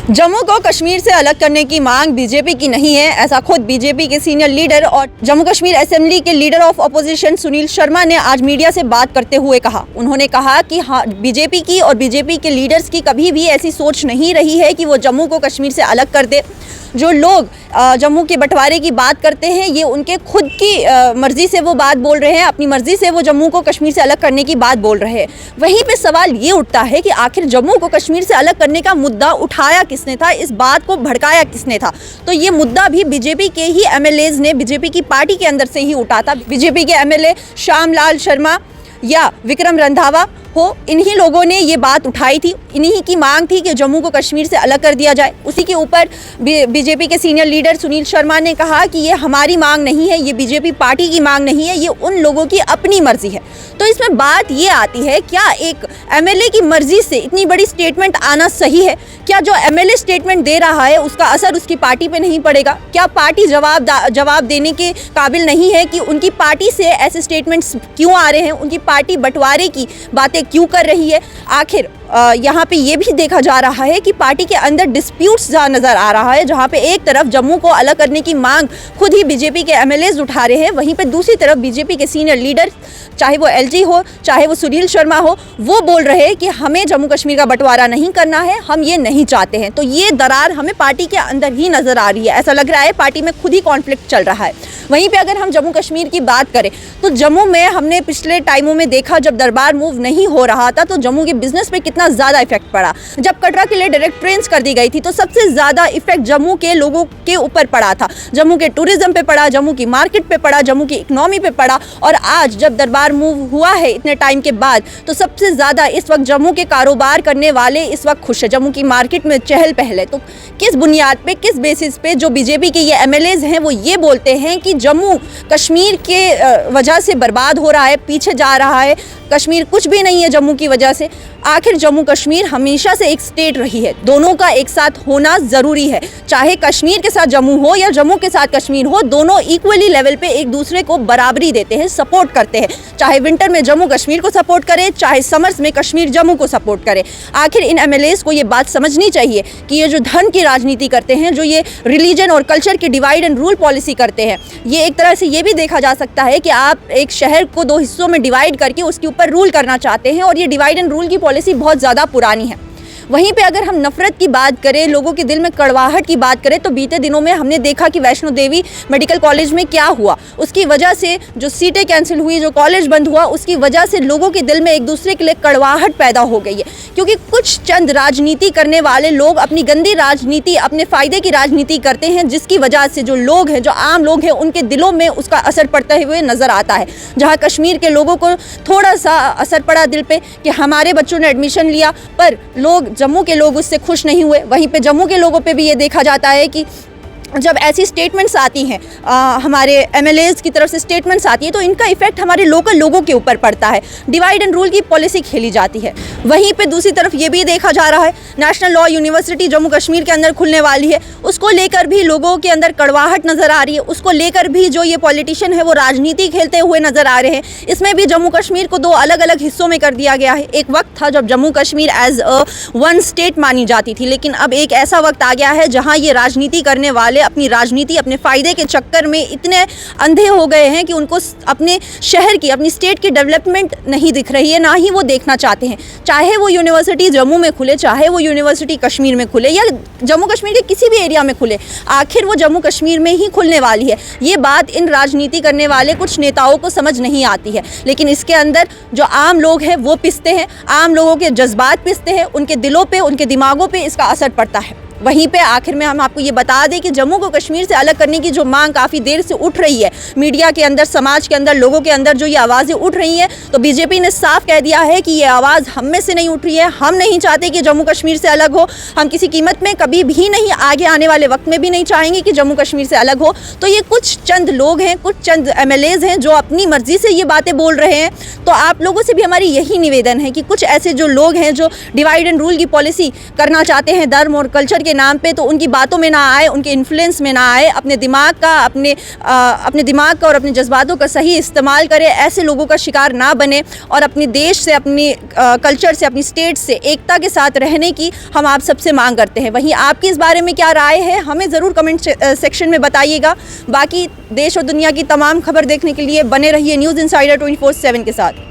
जम्मू को कश्मीर से अलग करने की मांग बीजेपी की नहीं है, ऐसा खुद बीजेपी के सीनियर लीडर और जम्मू कश्मीर असेंबली के leader of opposition Sunil Sharma ने आज मीडिया से बात करते हुए कहा। उन्होंने कहा कि हाँ, बीजेपी की और बीजेपी के लीडर्स की कभी भी ऐसी सोच नहीं रही है कि वो जम्मू को कश्मीर से अलग कर दे। जो लोग जम्मू के बंटवारे की बात करते हैं, ये उनके खुद की मर्जी से वो बात बोल रहे हैं, अपनी मर्जी से वो जम्मू को कश्मीर से अलग करने की बात बोल रहे हैं। वहीं पे सवाल ये उठता है कि आखिर जम्मू को कश्मीर से अलग करने का मुद्दा उठाया किसने था, इस बात को भड़काया किसने था। तो ये मुद्दा भी बीजेपी के ही एमएलएज ने बीजेपी की पार्टी के अंदर से ही उठा था। बीजेपी के एमएलए श्यामलाल शर्मा या विक्रम रंधावा हो, इन्हीं लोगों ने ये बात उठाई थी। इन्हीं की मांग थी कि जम्मू को कश्मीर से अलग कर दिया जाए। उसी के ऊपर बीजेपी के सीनियर लीडर सुनील शर्मा ने कहा कि ये हमारी मांग नहीं है, ये बीजेपी पार्टी की मांग नहीं है, ये उन लोगों की अपनी मर्जी है। तो इसमें बात ये आती है, क्या एक एमएलए की मर्जी से इतनी बड़ी स्टेटमेंट आना सही है? क्या जो एमएलए स्टेटमेंट दे रहा है उसका असर उसकी पार्टी पे नहीं पड़ेगा? क्या पार्टी जवाब देने के काबिल नहीं है कि उनकी पार्टी से ऐसे स्टेटमेंट्स क्यों आ रहे हैं, उनकी पार्टी बंटवारे की बातें क्यों कर रही है? आखिर यहाँ पे ये भी देखा जा रहा है कि पार्टी के अंदर डिस्प्यूट्स नज़र आ रहा है, जहाँ पे एक तरफ जम्मू को अलग करने की मांग खुद ही बीजेपी के एमएलएज उठा रहे हैं, वहीं पे दूसरी तरफ बीजेपी के सीनियर लीडर, चाहे वो एलजी हो चाहे वो सुनील शर्मा हो, वो बोल रहे हैं कि हमें जम्मू कश्मीर का बंटवारा नहीं करना है, हम ये नहीं चाहते हैं। तो ये दरार हमें पार्टी के अंदर ही नज़र आ रही है। ऐसा लग रहा है पार्टी में खुद ही कॉन्फ्लिक्ट चल रहा है। वहीं पे अगर हम जम्मू कश्मीर की बात करें तो जम्मू में हमने पिछले टाइमों में देखा, जब दरबार मूव नहीं हो रहा था तो जम्मू के बिजनेस पे कितना ज़्यादा इफेक्ट पड़ा। जब कटरा के लिए डायरेक्ट ट्रेन्स कर दी गई थी तो सबसे ज़्यादा इफेक्ट जम्मू के लोगों के ऊपर पड़ा था। जम्मू के टूरिज्म पे पड़ा, जम्मू की मार्केट पे पड़ा, जम्मू की इकोनॉमी पे पड़ा। और आज जब दरबार मूव हुआ है इतने टाइम के बाद, तो सबसे ज़्यादा इस वक्त जम्मू के कारोबार करने वाले इस वक्त खुश है। जम्मू की मार्केट में चहल पहल है। तो किस बुनियाद पे, किस बेसिस पे जो बीजेपी के ये एमएलएज हैं वो ये बोलते हैं कि जम्मू कश्मीर के वजह से बर्बाद हो रहा है, पीछे जा रहा है, कश्मीर कुछ भी नहीं है जम्मू की वजह से। आखिर जम्मू कश्मीर हमेशा से एक स्टेट रही है, दोनों का एक साथ होना ज़रूरी है। चाहे कश्मीर के साथ जम्मू हो या जम्मू के साथ कश्मीर हो, दोनों इक्वली लेवल पे एक दूसरे को बराबरी देते हैं, सपोर्ट करते हैं। चाहे विंटर में जम्मू कश्मीर को सपोर्ट करे, चाहे समर्स में कश्मीर जम्मू को सपोर्ट करे। आखिर इन एमएलएज को ये बात समझनी चाहिए कि ये जो धन की राजनीति करते हैं, जो ये रिलीजन और कल्चर की डिवाइड एंड रूल पॉलिसी करते हैं, ये एक तरह से ये भी देखा जा सकता है कि आप एक शहर को दो हिस्सों में डिवाइड करके उसके ऊपर रूल करना चाहते हैं, और ये डिवाइड एंड रूल की पॉलिसी बहुत ज़्यादा पुरानी है। वहीं पे अगर हम नफरत की बात करें, लोगों के दिल में कड़वाहट की बात करें, तो बीते दिनों में हमने देखा कि वैष्णो देवी मेडिकल कॉलेज में क्या हुआ। उसकी वजह से जो सीटें कैंसिल हुई, जो कॉलेज बंद हुआ, उसकी वजह से लोगों के दिल में एक दूसरे के लिए कड़वाहट पैदा हो गई है। क्योंकि कुछ चंद राजनीति करने वाले लोग अपनी गंदी राजनीति, अपने फ़ायदे की राजनीति करते हैं, जिसकी वजह से जो लोग हैं, जो आम लोग हैं, उनके दिलों में उसका असर पड़ते हुए नज़र आता है। जहाँ कश्मीर के लोगों को थोड़ा सा असर पड़ा दिल पे कि हमारे बच्चों ने एडमिशन लिया, पर लोग, जम्मू के लोग उससे खुश नहीं हुए। वहीं पे जम्मू के लोगों पे भी ये देखा जाता है कि जब ऐसी स्टेटमेंट्स आती हैं, हमारे एमएलएज की तरफ से स्टेटमेंट्स आती है, तो इनका इफेक्ट हमारे लोकल लोगों के ऊपर पड़ता है। डिवाइड एंड रूल की पॉलिसी खेली जाती है। वहीं पे दूसरी तरफ ये भी देखा जा रहा है, national law university Jammu Kashmir के अंदर खुलने वाली है, उसको लेकर भी लोगों के अंदर कड़वाहट नज़र आ रही है। उसको लेकर भी जो ये पॉलिटिशियन है वो राजनीति खेलते हुए नज़र आ रहे हैं। इसमें भी जम्मू कश्मीर को दो अलग अलग हिस्सों में कर दिया गया है। एक वक्त था जब Jammu Kashmir as a one state मानी जाती थी, लेकिन अब एक ऐसा वक्त आ गया है जहाँ ये राजनीति करने वाले अपनी राजनीति, अपने फ़ायदे के चक्कर में इतने अंधे हो गए हैं कि उनको अपने शहर की, अपनी स्टेट की डेवलपमेंट नहीं दिख रही है, ना ही वो देखना चाहते हैं। चाहे वो यूनिवर्सिटी जम्मू में खुले, चाहे वो यूनिवर्सिटी कश्मीर में खुले, या जम्मू कश्मीर के किसी भी एरिया में खुले, आखिर वो जम्मू कश्मीर में ही खुलने वाली है। ये बात इन राजनीति करने वाले कुछ नेताओं को समझ नहीं आती है, लेकिन इसके अंदर जो आम लोग हैं वो पिसते हैं, आम लोगों के जज्बात पिसते हैं, उनके दिलों पे, उनके दिमागों पे इसका असर पड़ता है। वहीं पे आखिर में हम आपको ये बता दें कि जम्मू को कश्मीर से अलग करने की जो मांग काफ़ी देर से उठ रही है, मीडिया के अंदर, समाज के अंदर, लोगों के अंदर जो ये आवाज़ें उठ रही हैं, तो बीजेपी ने साफ कह दिया है कि ये आवाज़ हम में से नहीं उठ रही है। हम नहीं चाहते कि जम्मू कश्मीर से अलग हो, हम किसी कीमत में कभी भी नहीं, आगे आने वाले वक्त में भी नहीं चाहेंगे कि जम्मू कश्मीर से अलग हो। तो ये कुछ चंद लोग हैं, कुछ चंद एमएलएज हैं जो अपनी मर्जी से ये बातें बोल रहे हैं। तो आप लोगों से भी हमारी यही निवेदन है कि कुछ ऐसे जो लोग हैं जो डिवाइड एंड रूल की पॉलिसी करना चाहते हैं, धर्म और कल्चर के नाम पे, तो उनकी बातों में ना आए, उनके इन्फ्लुएंस में ना आए, अपने दिमाग का और अपने जज्बातों का सही इस्तेमाल करें, ऐसे लोगों का शिकार ना बने और अपने देश से, अपनी कल्चर से, अपनी स्टेट से एकता के साथ रहने की हम आप सबसे मांग करते हैं। वहीं आपकी इस बारे में क्या राय है, हमें ज़रूर कमेंट सेक्शन में बताइएगा। बाकी देश और दुनिया की तमाम खबर देखने के लिए बने रहिए न्यूज़ इनसाइडर 24/7 के साथ।